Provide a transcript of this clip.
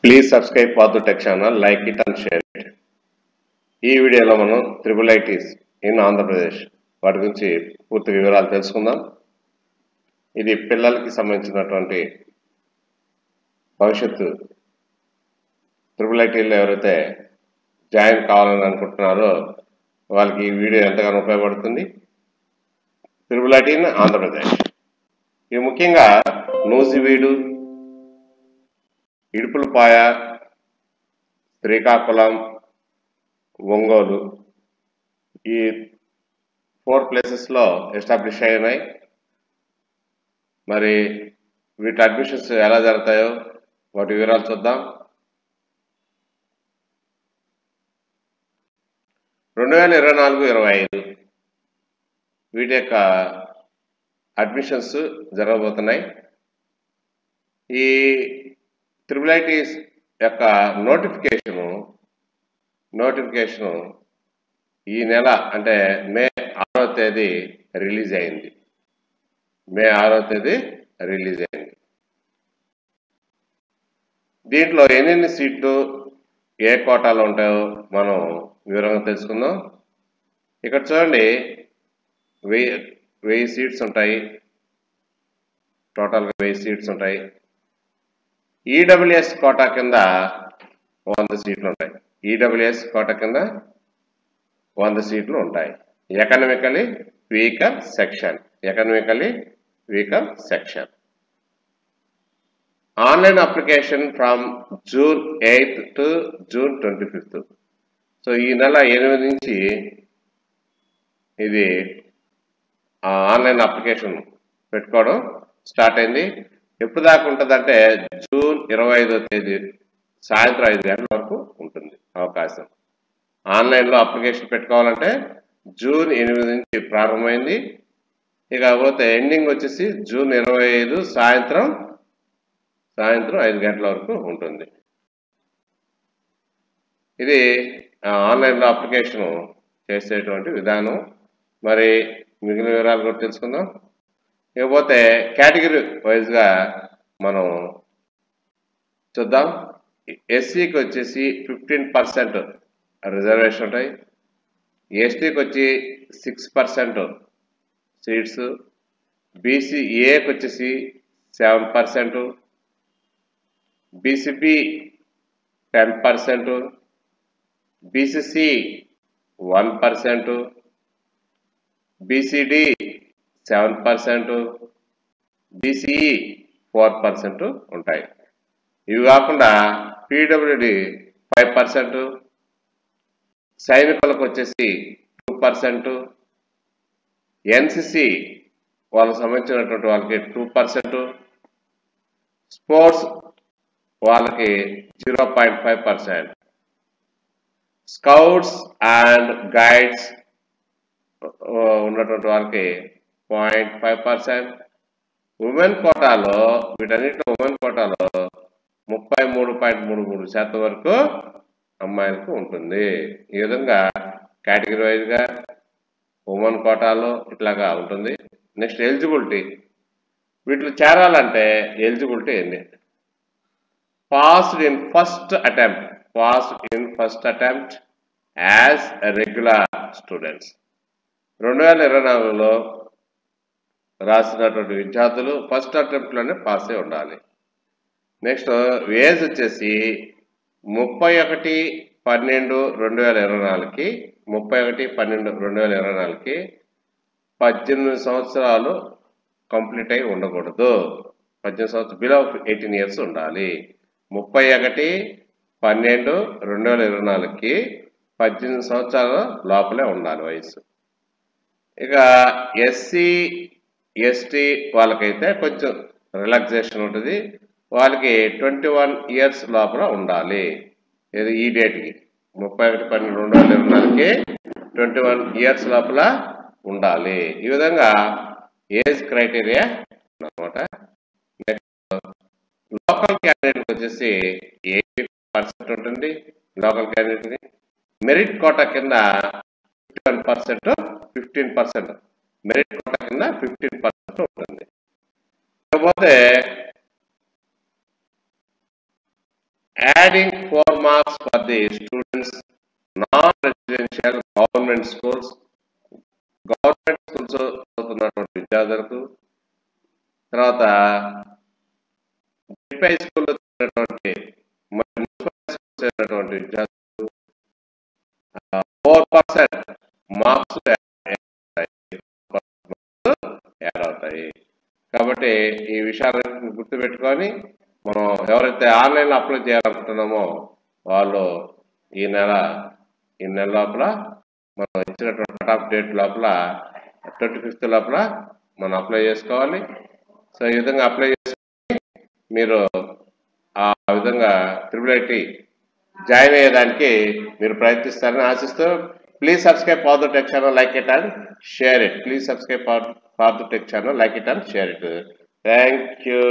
Please subscribe for the tech channel, like it and share it. ఈ వీడియోలో మనం triple ITs in Andhra Pradesh వాటి గురించి పూర్తి వివరాలు తెలుసుకుందాం. ఇది పిల్లలకి సంబంధించినటువంటి భవిష్యత్తు ట్రిపుల్ ఐటీలో ఎవరైతే జాయిన్ కావాలని అనుకుంటున్నారో వాళ్ళకి ఈ వీడియో ఎంతగానో ఉపయోగపడుతుంది. ట్రిపుల్ ఐటీ ఇన్ ఆంధ్రప్రదేశ్ ఇవి ముఖ్యంగా నూజివీడు, ఇడుపులపాయ, శ్రీకాకుళం, ఒంగోలు ఈ 4 ప్లేసెస్లో ఎస్టాబ్లిష్ అయినాయి. మరి వీటి అడ్మిషన్స్ ఎలా జరుగుతాయో వాటి వివరాలు చూద్దాం. 2024-25 వీటి యొక్క అడ్మిషన్స్ జరగబోతున్నాయి. ఈ ట్రిపుల్ ఐటీస్ యొక్క నోటిఫికేషను ఈ నెల అంటే మే 6వ తేదీ రిలీజ్ అయింది. దీంట్లో ఎన్ని సీట్లు ఏ కోటాలో ఉంటాయో మనం వివరంగా తెలుసుకుందాం. ఇక్కడ చూడండి, 1000 సీట్స్ ఉంటాయి. టోటల్గా 1000 సీట్స్ ఉంటాయి. ఈడబ్ల్యూఎస్ కోటా కింద 100 సీట్లు ఉంటాయి. ఈడబ్ల్యూఎస్ కోటా కింద 100 సీట్లు ఉంటాయి. Economically weaker section. Online application from June 8th to June 25th. So ఈ నెల 8 నుంచి ఇది ఆన్లైన్ అప్లికేషన్ పెట్టుకోవడం స్టార్ట్ అయింది. ఎప్పుడు దాకా ఉంటుందంటే June 25వ తేదీ సాయంత్రం 5 గంటల వరకు ఉంటుంది అవకాశం. ఆన్లైన్లో అప్లికేషన్ పెట్టుకోవాలంటే June 8 నుంచి ప్రారంభమైంది. ఇకపోతే ఎండింగ్ వచ్చేసి June 25 సాయంత్రం 5 గంటల వరకు ఉంటుంది. ఇది ఆన్లైన్లో అప్లికేషన్ చేసేటువంటి విధానం. మరి మిగిలిన వివరాలు కూడా తెలుసుకుందాం. ఇకపోతే కేటగిరీ వైజ్గా మనం చూద్దాం. ఎస్సీకి వచ్చేసి 15% రిజర్వేషన్ ఉంటాయి. ఎస్టీకి వచ్చి 6% సీట్స్. బీసీఏకి వచ్చేసి 7%, బీసీబీ 10%, బీసీసీ 1%, బీసీడీ 7%, బీసీఈ 4% ఉంటాయి. ఇవి కాకుండా పీడబ్ల్యూడి 5%, సైనికులకు వచ్చేసి 2%, ఎన్సిసి వాళ్ళకు సంబంధించినటువంటి వాళ్ళకి 2%, స్పోర్ట్స్ వాళ్ళకి 0.5%, స్కౌట్స్ అండ్ గైడ్స్ ఉన్నటువంటి వాళ్ళకి 0.5%. ఉమెన్ కోటాలో వీటన్నిటిలో 33.33% వరకు అమ్మాయిలకు ఉంటుంది. ఈ విధంగా కేటగిరీ వైజ్గా ఉమెన్ కోటాలో ఇట్లాగా ఉంటుంది. Next eligibility. వీటిలో చేరాలంటే ఎలిజిబిలిటీ ఏంటి? Passed in first attempt as regular students. 2024లో రాసినటువంటి విద్యార్థులు ఫస్ట్ అటెంప్ట్లోనే పాస్ అయి ఉండాలి. నెక్స్ట్ ఏజ్ వచ్చేసి 31/12/2024కి 18 సంవత్సరాలు కంప్లీట్ అయి ఉండకూడదు. 18 సంవత్సరాలు బిలో 18 ఇయర్స్ ఉండాలి. 31/12/2024కి 18 సంవత్సరాల లోపలే ఉండాలి వయసు. ఇక ఎస్సీ ఎస్టీ వాళ్ళకైతే కొంచెం రిలాక్సేషన్ ఉంటుంది. వాళ్ళకి 21 ఇయర్స్ లోపల ఉండాలి. ఇది ఈ డేట్కి 31/12/2024కి 21 ఇయర్స్ లోపల ఉండాలి. ఈ విధంగా ఏజ్ క్రైటీరియా అన్నమాట. నెక్స్ట్ లోకల్ క్యాండిడేట్ వచ్చేసి 80% ఉంటుంది. లోకల్ క్యాండిడేట్కి మెరిట్ కోటా కింద 15% మెరిట్ కోటా కింద 15% ఉంటుంది. కాకపోతే adding 4 marks for the students non-residential government schools, government schools చదువుతున్నటువంటి విద్యార్థులకు, తర్వాత హై స్కూల్లో చదివినటువంటి మున్సిపల్ స్కూల్స్ చదివినటువంటి విద్యార్థులకు 4% మార్క్స్ యాడ్ అవుతాయి. కాబట్టి ఈ విషయాలను గుర్తుపెట్టుకొని మనం ఎవరైతే ఆన్లైన్లో అప్లై చేయాలనుకుంటున్నామో వాళ్ళు ఈ నెల లోపల మనం ఇచ్చినటువంటి కట్ ఆఫ్ డేట్ లోపల 25th లోపల మనం అప్లై చేసుకోవాలి. సో ఈ విధంగా అప్లై చేసుకొని మీరు ఆ విధంగా IIIT జాయిన్ అయ్యేదానికి మీరు ప్రయత్నిస్తారని ఆశిస్తూ, please subscribe for the tech channel, like it and share it. Please subscribe for the tech channel, like it and share it. Thank you.